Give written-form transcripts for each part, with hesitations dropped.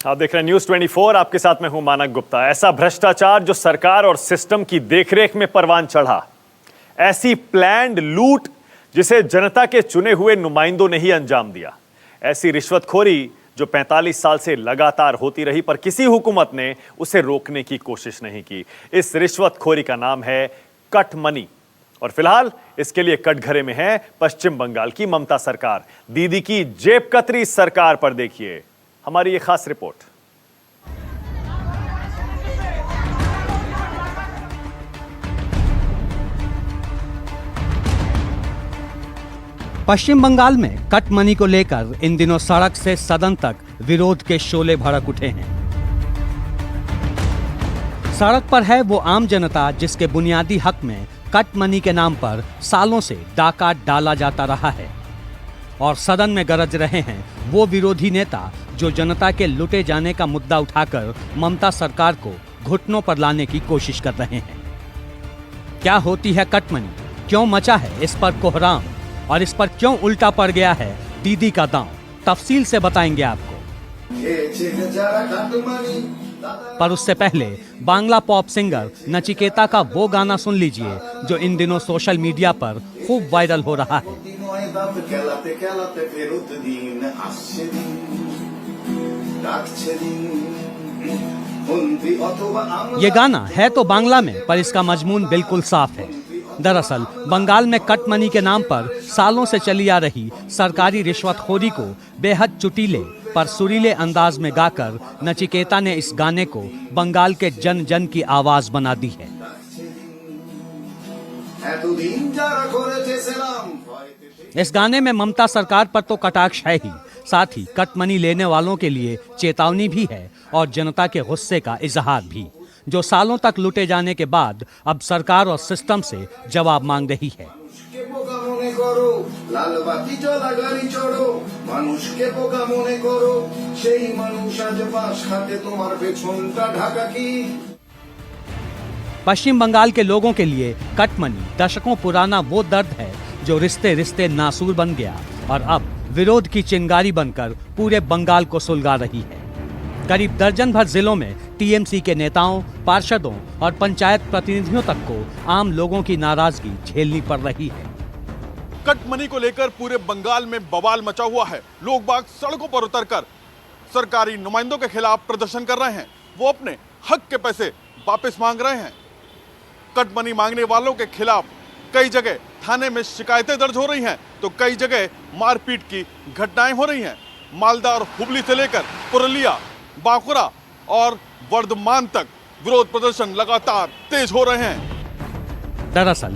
आप देख रहे हैं न्यूज़ 24। आपके साथ मैं हूं मानक गुप्ता। ऐसा भ्रष्टाचार जो सरकार और सिस्टम की देखरेख में परवान चढ़ा, ऐसी प्लान्ड लूट जिसे जनता के चुने हुए नुमाइंदों ने ही अंजाम दिया, ऐसी रिश्वतखोरी जो 45 साल से लगातार होती रही पर किसी हुकूमत ने उसे रोकने की कोशिश नहीं की। इस रिश्वतखोरी का नाम है कट मनी और फिलहाल इसके लिए कटघरे में है पश्चिम बंगाल की ममता सरकार। दीदी की जेब कतरी सरकार पर देखिए हमारी ये खास रिपोर्ट। पश्चिम बंगाल में कट मनी को लेकर इन दिनों सड़क से सदन तक विरोध के शोले भड़क उठे हैं। सड़क पर है वो आम जनता जिसके बुनियादी हक में कट मनी के नाम पर सालों से डाका डाला जाता रहा है, और सदन में गरज रहे हैं वो विरोधी नेता जो जनता के लुटे जाने का मुद्दा उठाकर ममता सरकार को घुटनों पर लाने की कोशिश कर रहे हैं। क्या होती है कट मनी, क्यों मचा है इस पर कोहराम और इस पर क्यों उल्टा पड़ गया है दीदी का दांव, तफसील से बताएंगे आपको। पर उससे पहले बांग्ला पॉप सिंगर नचिकेता का वो गाना सुन लीजिए जो इन दिनों सोशल मीडिया पर खूब वायरल हो रहा है। ये गाना है तो बांग्ला में पर इसका मजमून बिल्कुल साफ है। दरअसल बंगाल में कट मनी के नाम पर सालों से चली आ रही सरकारी रिश्वतखोरी को बेहद चुटीले पर सुरीले अंदाज में गाकर नचिकेता ने इस गाने को बंगाल के जन जन की आवाज बना दी है। इस गाने में ममता सरकार पर तो कटाक्ष है ही, साथ ही कट मनी लेने वालों के लिए चेतावनी भी है और जनता के गुस्से का इजहार भी, जो सालों तक लुटे जाने के बाद अब सरकार और सिस्टम से जवाब मांग रही है। पश्चिम बंगाल के लोगों के लिए कट मनी दशकों पुराना वो दर्द है जो रिश्ते रिश्ते नासूर बन गया और अब विरोध की चिंगारी बनकर पूरे बंगाल को सुलगा रही है। करीब दर्जन भर जिलों में टीएमसी के नेताओं, पार्षदों और पंचायत प्रतिनिधियों तक को आम लोगों की नाराजगी झेलनी पड़ रही है। कट मनी को लेकर पूरे बंगाल में बवाल मचा हुआ है। लोग बाग सड़कों पर उतरकर सरकारी नुमाइंदों के खिलाफ प्रदर्शन कर रहे हैं। वो अपने हक के पैसे वापस मांग रहे हैं। कट मनी मांगने वालों के खिलाफ कई जगह थाने में शिकायतें दर्ज हो रही हैं, तो कई जगह मारपीट की घटनाएं हो रही हैं। मालदा और हुबली से लेकर पुरुलिया, बांकुड़ा और वर्धमान तक विरोध प्रदर्शन लगातार तेज हो रहे हैं। दरअसल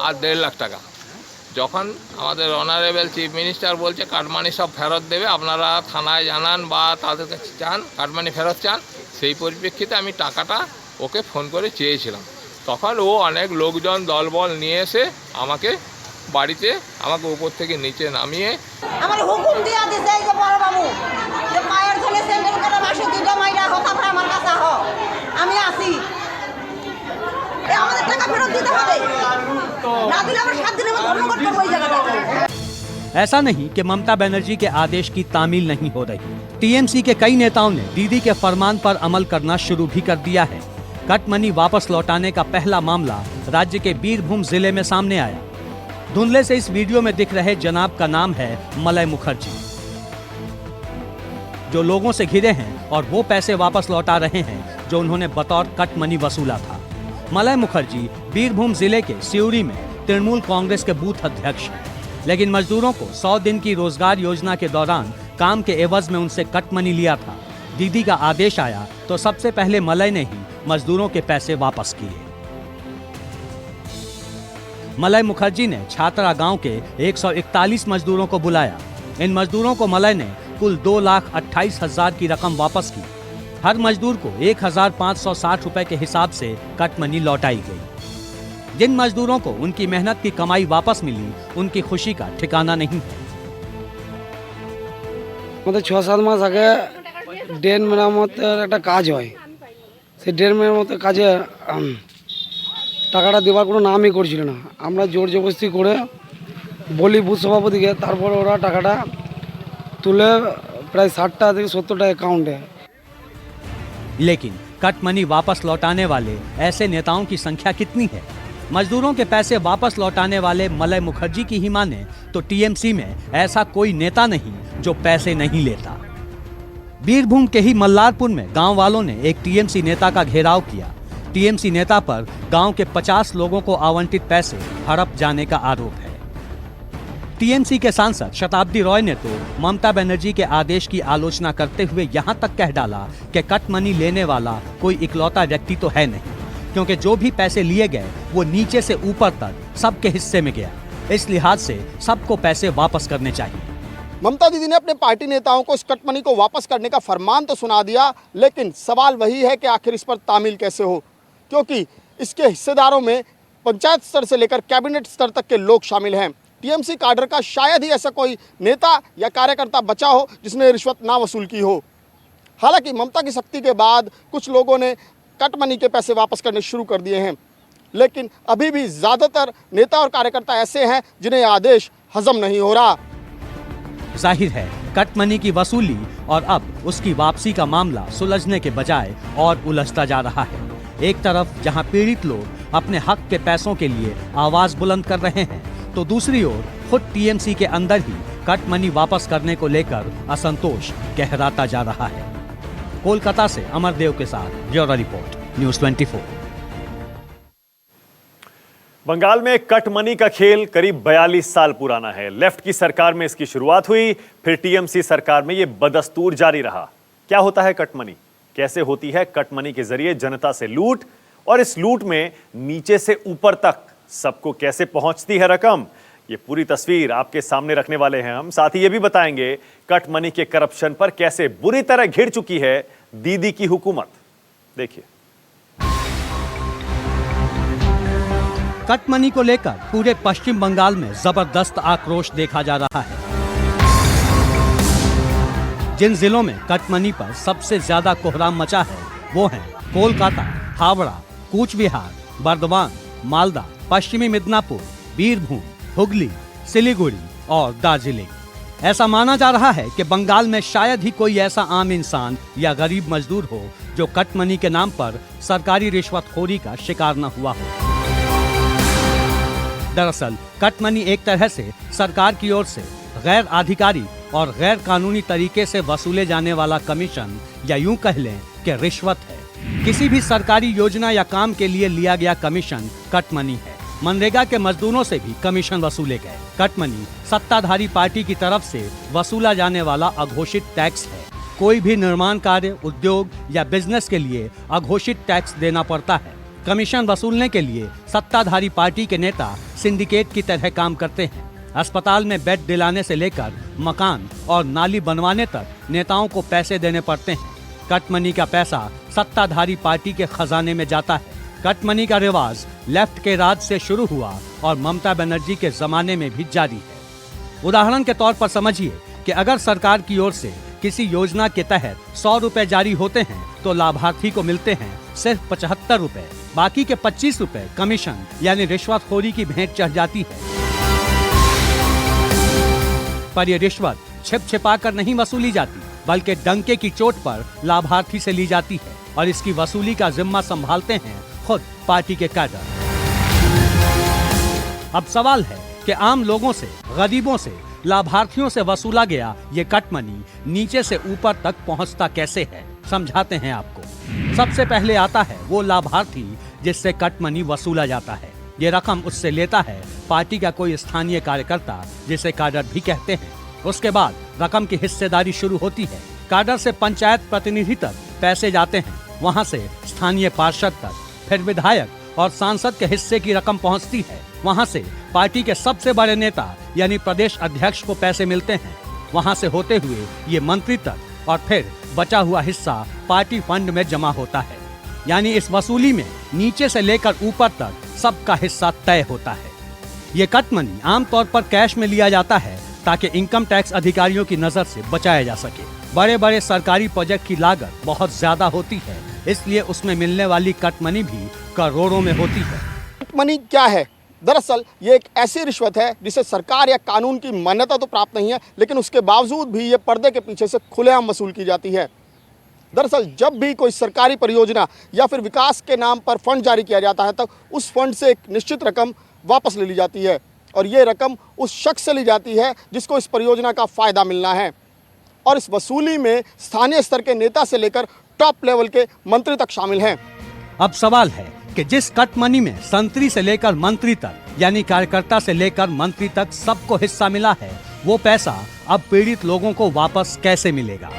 আর 1.5 লাখ টাকা যখন আমাদের অনারেবল চিফ মিনিস্টার বলছে কাটমানি সব ফেরত দেবে, আপনারা থানায় জানান বা তাদের কাছে চান কাটমানি ফেরত চান, সেই পরিপ্রেক্ষিতে আমি টাকাটা ওকে ফোন করে চেয়েছিলাম। তখন ও অনেক লোকজন দলবল নিয়ে এসে আমাকে বাড়িতে আমাকে উপর থেকে নিচে নামিয়ে আমার হুকুম দিয়া দিছে এই যে বড় বাবু যে পায়ের ধরে স্যান্ডেল করে মাসে দুইটা মাইরা কথা করে আমার কাছে আহ আমি আসি আমাদের টাকা ফেরত দিতে হবে না দিলে আমরা 7 দিনের মধ্যে ধর্মঘট করব এই জায়গাটা। ऐसा नहीं कि ममता बनर्जी के आदेश की तामील नहीं हो रही। टीएमसी के कई नेताओं ने दीदी के फरमान पर अमल करना शुरू भी कर दिया है। कट मनी वापस लौटाने का पहला मामला राज्य के बीरभूम जिले में सामने आया। धुंधले से इस वीडियो में दिख रहे जनाब का नाम है मलय मुखर्जी, जो लोगों से घिरे हैं और वो पैसे वापस लौटा रहे हैं जो उन्होंने बतौर कट मनी वसूला था। मलय मुखर्जी बीरभूम जिले के सिउरी में तृणमूल कांग्रेस के बूथ अध्यक्ष हैं, लेकिन मजदूरों को 100 दिन की रोजगार योजना के दौरान काम के एवज में उनसे कट मनी लिया था। दीदी का आदेश आया तो सबसे पहले मलय ने ही मजदूरों के पैसे वापस किए। मलय मुखर्जी ने छात्रा गांव के 141 मजदूरों को बुलाया। इन मजदूरों को मलय ने कुल 2,28,000 की रकम वापस की। हर मजदूर को 1,560 रुपए के हिसाब से कट मनी लौटाई गई। जिन मजदूरों को उनकी मेहनत की कमाई वापस मिली, उनकी खुशी का ठिकाना नहीं है। 6-7 মাস আগে ড্রেন মেরামতের একটা কাজ হয়, সেই ড্রেন মেরামতের কাজে টাকাটা দেওয়ার কোনো নামই করছিল না। আমরা জোর জবরদস্তি করে বলি বুথ সভাপতিকে, তারপর ওরা টাকাটা তুলে প্রায় 60টা থেকে 70টা অ্যাকাউন্টে। लेकिन कट मनी वापस लौटाने वाले ऐसे नेताओं की संख्या कितनी है? मजदूरों के पैसे वापस लौटाने वाले मलय मुखर्जी की ही माने तो टीएमसी में ऐसा कोई नेता नहीं जो पैसे नहीं लेता। बीरभूम के ही मल्लारपुर में गांव वालों ने एक टीएमसी नेता का घेराव किया। टीएमसी नेता पर गांव के 50 लोगों को आवंटित पैसे हड़प जाने का आरोप है। टीएमसी के सांसद शताब्दी रॉय ने तो ममता बनर्जी के आदेश की आलोचना करते हुए यहां तक कह डाला कि कट मनी लेने वाला कोई इकलौता व्यक्ति तो है नहीं, क्योंकि जो भी पैसे लिए गए वो नीचे से ऊपर तक सबके हिस्से में गया। इस लिहाज से सबको पैसे वापस करने चाहिए। ममता दीदी ने अपने पार्टी नेताओं को इस कट मनी को वापस करने का फरमान तो सुना दिया, लेकिन सवाल वही है कि आखिर इस पर तामील कैसे हो, क्योंकि इसके हिस्सेदारों में पंचायत स्तर से लेकर कैबिनेट स्तर तक के लोग शामिल हैं। टीएमसी काडर का शायद ही ऐसा कोई नेता या कार्यकर्ता बचा हो जिसने रिश्वत ना वसूल की हो। हालांकि ममता की सख्ती के बाद कुछ लोगों ने कट मनी के पैसे वापस करने शुरू कर दिए हैं, लेकिन अभी भी ज़्यादातर नेता और कार्यकर्ता ऐसे हैं जिन्हें यह आदेश हजम नहीं हो रहा। जाहिर है कट मनी की वसूली और अब उसकी वापसी का मामला सुलझने के बजाय और उलझता जा रहा है। एक तरफ जहां पीड़ित लोग अपने हक के पैसों के लिए आवाज बुलंद कर रहे हैं, तो दूसरी ओर खुद टीएमसी के अंदर ही कट मनी वापस करने को लेकर असंतोष गहराता जा रहा है। कोलकाता से अमरदेव के साथ ब्यूरो रिपोर्ट, न्यूज़ 24। बंगाल में कट मनी का खेल करीब 42 साल पुराना है। लेफ्ट की सरकार में इसकी शुरुआत हुई, फिर टीएमसी सरकार में यह बदस्तूर जारी रहा। क्या होता है कट मनी? कैसे होती है कट मनी के जरिए जनता से लूट, और इस लूट में नीचे से ऊपर तक सबको कैसे पहुंचती है रकम? ये पूरी तस्वीर आपके सामने रखने वाले हैं हम। साथ ही ये भी बताएंगे कट मनी के करप्शन पर कैसे बुरी तरह घिर चुकी है दीदी की हुकूमत। देखिए, कट मनी को लेकर पूरे पश्चिम बंगाल में जबरदस्त आक्रोश देखा जा रहा है। जिन जिलों में कट मनी पर सबसे ज्यादा कोहराम मचा है वो हैं कोलकाता, हावड़ा, कूच बिहार, बर्दवान, मालदा, पश्चिमी मिदनापुर, बीरभूम, हुगली, सिलीगुड़ी और दार्जिलिंग। ऐसा माना जा रहा है कि बंगाल में शायद ही कोई ऐसा आम इंसान या गरीब मजदूर हो जो कट मनी के नाम पर सरकारी रिश्वतखोरी का शिकार न हुआ हो। दरअसल कट मनी एक तरह से सरकार की ओर से गैर आधिकारिक और गैर कानूनी तरीके से वसूले जाने वाला कमीशन, या यूं कह लें कि रिश्वत है। किसी भी सरकारी योजना या काम के लिए लिया गया कमीशन कट मनी है। मनरेगा के मजदूरों से भी कमीशन वसूले गए। कट मनी सत्ताधारी पार्टी की तरफ से वसूला जाने वाला अघोषित टैक्स है। कोई भी निर्माण कार्य, उद्योग या बिजनेस के लिए अघोषित टैक्स देना पड़ता है। कमीशन वसूलने के लिए सत्ताधारी पार्टी के नेता सिंडिकेट की तरह काम करते हैं। अस्पताल में बेड दिलाने से लेकर मकान और नाली बनवाने तक नेताओं को पैसे देने पड़ते हैं। कट मनी का पैसा सत्ताधारी पार्टी के खजाने में जाता है। कट मनी का रिवाज लेफ्ट के राज से शुरू हुआ और ममता बनर्जी के जमाने में भी जारी है। उदाहरण के तौर पर समझिए कि अगर सरकार की ओर से किसी योजना के तहत 100 रुपए जारी होते हैं तो लाभार्थी को मिलते हैं सिर्फ 75 रुपए। बाकी के 25 रुपए कमीशन यानी रिश्वतखोरी की भेंट चढ़ जाती है। पर यह रिश्वत छिप छिपा कर नहीं वसूली जाती, बल्कि डंके की चोट पर लाभार्थी से ली जाती है और इसकी वसूली का जिम्मा संभालते हैं खुद पार्टी के कैडर। अब सवाल है कि आम लोगों से, गरीबों से, लाभार्थियों से वसूला गया ये कट मनी नीचे से ऊपर तक पहुंचता कैसे है, समझाते हैं आपको। सबसे पहले आता है वो लाभार्थी जिससे कट मनी वसूला जाता है। ये रकम उससे लेता है पार्टी का कोई स्थानीय कार्यकर्ता, जिसे काडर भी कहते हैं। उसके बाद रकम की हिस्सेदारी शुरू होती है। काडर से पंचायत प्रतिनिधि तक पैसे जाते हैं, वहां से स्थानीय पार्षद तक, फिर विधायक और सांसद के हिस्से की रकम पहुंचती है। वहां से पार्टी के सबसे बड़े नेता यानी प्रदेश अध्यक्ष को पैसे मिलते हैं। वहां से होते हुए ये मंत्री तक और फिर बचा हुआ हिस्सा पार्टी फंड में जमा होता है। यानी इस वसूली में नीचे से लेकर ऊपर तक सबका हिस्सा तय होता है। ये कट मनी आमतौर पर कैश में लिया जाता है ताकि इनकम टैक्स अधिकारियों की नजर से बचाया जा सके। बड़े बड़े सरकारी प्रोजेक्ट की लागत बहुत ज्यादा होती है, इसलिए उसमें मिलने वाली कट मनी भी करोड़ों में होती है। कट मनी क्या है? दरअसल ये एक ऐसी रिश्वत है जिसे सरकार या कानून की मान्यता तो प्राप्त नहीं है, लेकिन उसके बावजूद भी ये पर्दे के पीछे से खुलेआम वसूल की जाती है। दरअसल जब भी कोई सरकारी परियोजना या फिर विकास के नाम पर फंड जारी किया जाता है, तब उस फंड से एक निश्चित रकम वापस ले ली जाती है और ये रकम उस शख्स से ली जाती है जिसको इस परियोजना का फ़ायदा मिलना है। और इस वसूली में स्थानीय स्तर के नेता से लेकर टॉप लेवल के मंत्री तक शामिल हैं। अब सवाल है कि जिस कट मनी में संतरी से लेकर मंत्री तक यानी कार्यकर्ता से लेकर मंत्री तक सबको हिस्सा मिला है, वो पैसा अब पीड़ित लोगों को वापस कैसे मिलेगा?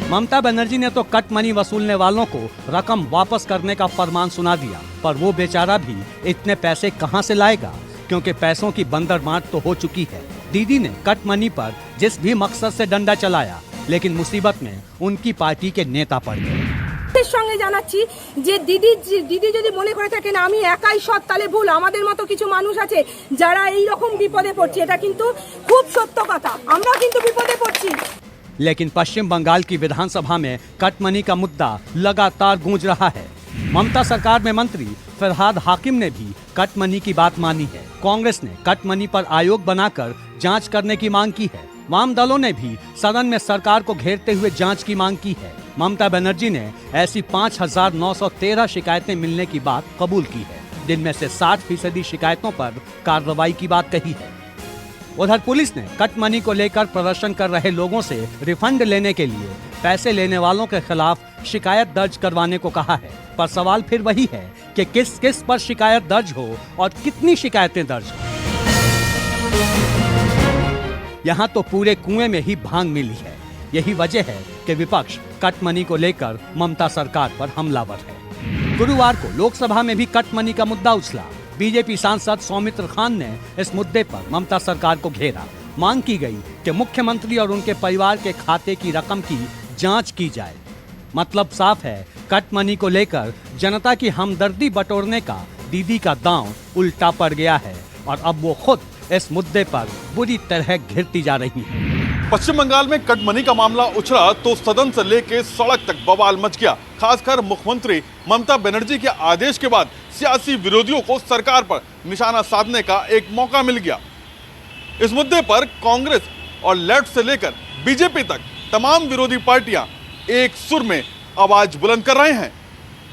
ममता बनर्जी ने तो कट मनी वसूलने वालों को रकम वापस करने का फरमान सुना दिया, पर वो बेचारा भी इतने पैसे कहां से लाएगा, क्योंकि पैसों की बंदरबांट तो हो चुकी है। दीदी ने कट मनी पर जिस भी मकसद से डंडा चलाया, लेकिन मुसीबत में उनकी पार्टी के नेता पड़ गए। সঙ্গে জানাচ্ছি যে দিদি যদি মনে করে থাকেন আমি একাই সৎ, তাহলে ভুল। আমাদের মতো কিছু মানুষ আছে যারা এই রকম বিপদে পড়ছে, এটা কিন্তু খুব সত্য কথা। আমরা কিন্তু বিপদে পড়ছি। लेकिन पश्चिम बंगाल की विधानसभा में कट मनी का मुद्दा लगातार गूंज रहा है। ममता सरकार में मंत्री फरहाद हाकिम ने भी कट मनी की बात मानी है। कांग्रेस ने कट मनी पर आयोग बनाकर जांच करने की मांग की है। वाम दलों ने भी सदन में सरकार को घेरते हुए जांच की मांग की है। ममता बनर्जी ने ऐसी 5,913 शिकायतें मिलने की बात कबूल की है, जिनमें से 60% शिकायतों पर कार्रवाई की बात कही है। उधर पुलिस ने कट मनी को लेकर प्रदर्शन कर रहे लोगों से रिफंड लेने के लिए पैसे लेने वालों के खिलाफ शिकायत दर्ज करवाने को कहा है। पर सवाल फिर वही है कि किस किस पर शिकायत दर्ज हो और कितनी शिकायतें दर्ज हो। यहाँ तो पूरे कुएं में ही भांग मिली है। यही वजह है कि विपक्ष कट मनी को लेकर ममता सरकार पर हमलावर है। गुरुवार को लोकसभा में भी कट मनी का मुद्दा उछला। बीजेपी सांसद सौमित्र खान ने इस मुद्दे पर ममता सरकार को घेरा। मांग की गई कि मुख्यमंत्री और उनके परिवार के खाते की रकम की जांच की जाए। मतलब साफ है, कट मनी को लेकर जनता की हमदर्दी बटोरने का दीदी का दांव उल्टा पड़ गया है और अब वो खुद इस मुद्दे पर बुरी तरह घिरती जा रही है। पश्चिम बंगाल में कट मनी का मामला उछला तो सदन से लेकर सड़क तक बवाल मच गया। खासकर मुख्यमंत्री ममता बनर्जी के आदेश के बाद सियासी विरोधियों को सरकार पर निशाना साधने का एक मौका मिल गया। इस मुद्दे पर कांग्रेस और लेफ्ट से लेकर बीजेपी तक तमाम विरोधी पार्टियां एक सुर में आवाज बुलंद कर रहे हैं।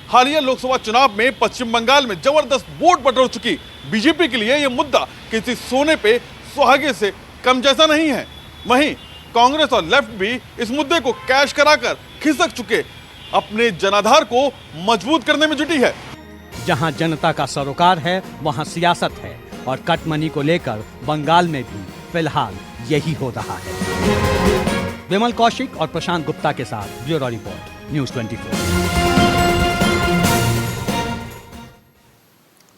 हालिया लोकसभा चुनाव में पश्चिम बंगाल में जबरदस्त वोट बटोर चुकी बीजेपी के लिए यह मुद्दा किसी सोने पे सुहागे से कम जैसा नहीं है। वहीं कांग्रेस और लेफ्ट भी इस मुद्दे को कैश कराकर खिसक चुके अपने जनाधार को मजबूत करने में जुटी है। जहां जनता का सरोकार है, वहां सियासत है और कट मनी को लेकर बंगाल में भी फिलहाल यही हो रहा है। विमल कौशिक और प्रशांत गुप्ता के साथ ब्यूरो रिपोर्ट, न्यूज़ 24।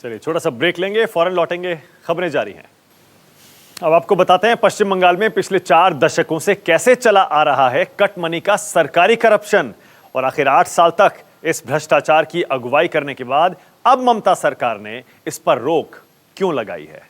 चलिए छोटा सा ब्रेक लेंगे, फौरन लौटेंगे, खबरें जारी हैं। अब आपको बताते हैं पश्चिम बंगाल में पिछले 4 दशकों से कैसे चला आ रहा है कट मनी का सरकारी करप्शन और आखिर 8 साल तक इस भ्रष्टाचार की अगुवाई करने के बाद अब ममता सरकार ने इस पर रोक क्यों लगाई है।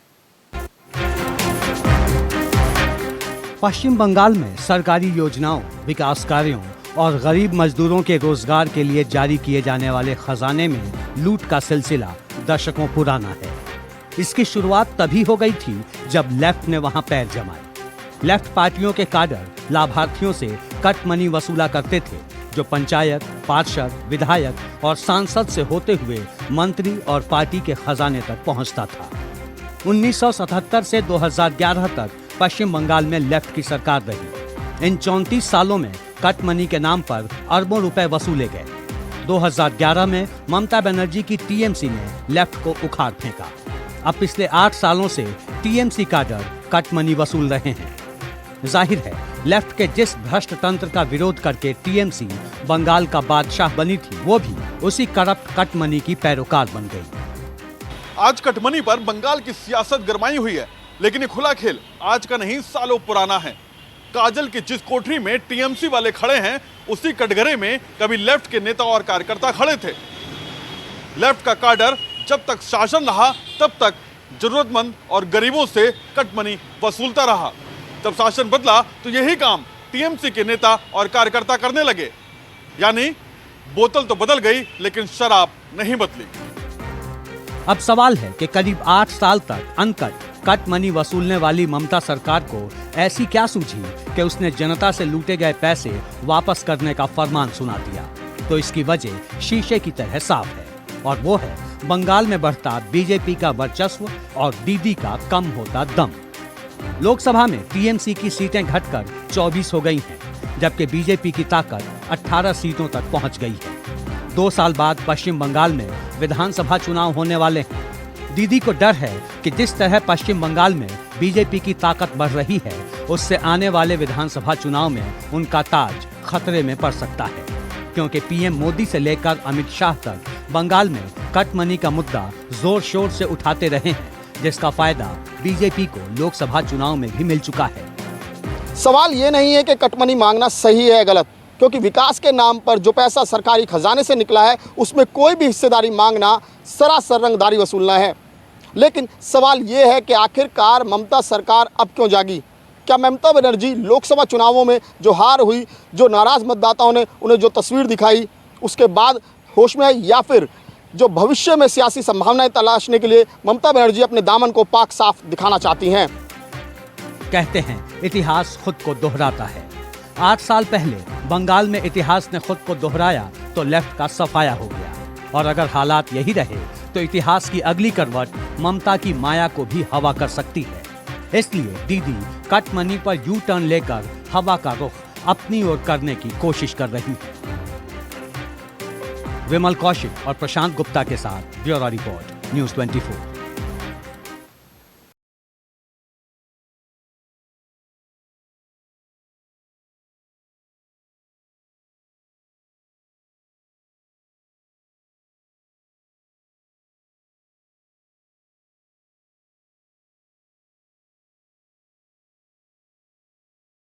पश्चिम बंगाल में सरकारी योजनाओं, विकास कार्यों और गरीब मजदूरों के रोजगार के लिए जारी किए जाने वाले खजाने में लूट का सिलसिला दशकों पुराना है। इसकी शुरुआत तभी हो गई थी जब लेफ्ट ने वहां पैर जमाए। लेफ्ट पार्टियों के काडर लाभार्थियों से कट मनी वसूला करते थे, जो पंचायत, पार्षद, विधायक और सांसद से होते हुए मंत्री और पार्टी के खजाने तक पहुंचता था। 1977 से 2011 तक पश्चिम बंगाल में लेफ्ट की सरकार रही। इन 34 सालों में कट मनी के नाम पर अरबों रुपए वसूले गए। 2011 में ममता बनर्जी की टीएमसी ने लेफ्ट को उखाड़ फेंका। अब पिछले 8 सालों से टीएमसी काडर कट मनी वसूल रहे हैं। जाहिर है, लेफ्ट के जिस भ्रष्ट तंत्र का विरोध करके टीएमसी बंगाल का बादशाह बनी थी, वो भी उसी करप्ट कट मनी की पैरोकार बन गई। आज कटमनी पर बंगाल की सियासत गरमाई हुई है, लेकिन ये खुला खेल आज का नहीं, सालों पुराना है। काजल की जिस कोठरी में टीएमसी वाले खड़े हैं, उसी कटघरे में कभी लेफ्ट के नेता और कार्यकर्ता खड़े थे। लेफ्ट का काडर जब तक शासन रहा, तब तक जरूरतमंद और गरीबों से कटमनी वसूलता रहा। जब शासन बदला तो यही काम टीएमसी के नेता और कार्यकर्ता करने लगे। यानी बोतल तो बदल गई, लेकिन शराब नहीं बदली। अब सवाल है कि करीब 8 साल तक अनकट कट मनी वसूलने वाली ममता सरकार को ऐसी क्या सूझी कि उसने जनता से लूटे गए पैसे वापस करने का फरमान सुना दिया। तो इसकी वजह शीशे की तरह साफ है, और वो है बंगाल में बढ़ता बीजेपी का वर्चस्व और दीदी का कम होता दम। लोकसभा में टीएमसी की सीटें घटकर 24 हो गई हैं, जबकि बीजेपी की ताकत 18 सीटों तक पहुंच गई है। 2 साल बाद पश्चिम बंगाल में विधानसभा चुनाव होने वाले हैं। दीदी को डर है कि जिस तरह पश्चिम बंगाल में बीजेपी की ताकत बढ़ रही है, उससे आने वाले विधानसभा चुनाव में उनका ताज खतरे में पड़ सकता है, क्योंकि पीएम मोदी से लेकर अमित शाह तक बंगाल में कट मनी का मुद्दा जोर शोर से उठाते रहे हैं, जिसका फायदा बीजेपी को लोकसभा चुनाव में भी मिल चुका है। सवाल ये नहीं है कि कटमनी मांगना सही है गलत, क्योंकि विकास के नाम पर जो पैसा सरकारी खजाने से निकला है, उसमें कोई भी हिस्सेदारी मांगना सरासर रंगदारी वसूलना है। लेकिन सवाल ये है कि आखिरकार ममता सरकार अब क्यों जागी? क्या ममता बनर्जी लोकसभा चुनावों में जो हार हुई, जो नाराज मतदाताओं ने उन्हें जो तस्वीर दिखाई, उसके बाद होश में आई, या फिर जो भविष्य में सियासी संभावनाएं तलाशने के लिए ममता बनर्जी अपने दामन को पाक साफ दिखाना चाहती हैं? कहते हैं इतिहास खुद को दोहराता है। 8 साल पहले बंगाल में इतिहास ने खुद को दोहराया तो लेफ्ट का सफाया हो गया, और अगर हालात यही रहे तो इतिहास की अगली करवट ममता की माया को भी हवा कर सकती है। इसलिए दीदी कट मनी पर यू टर्न लेकर हवा का रुख अपनी ओर करने की कोशिश कर रही है। विमल कौशिक और प्रशांत गुप्ता के साथ ब्यूरो रिपोर्ट, न्यूज़ 24।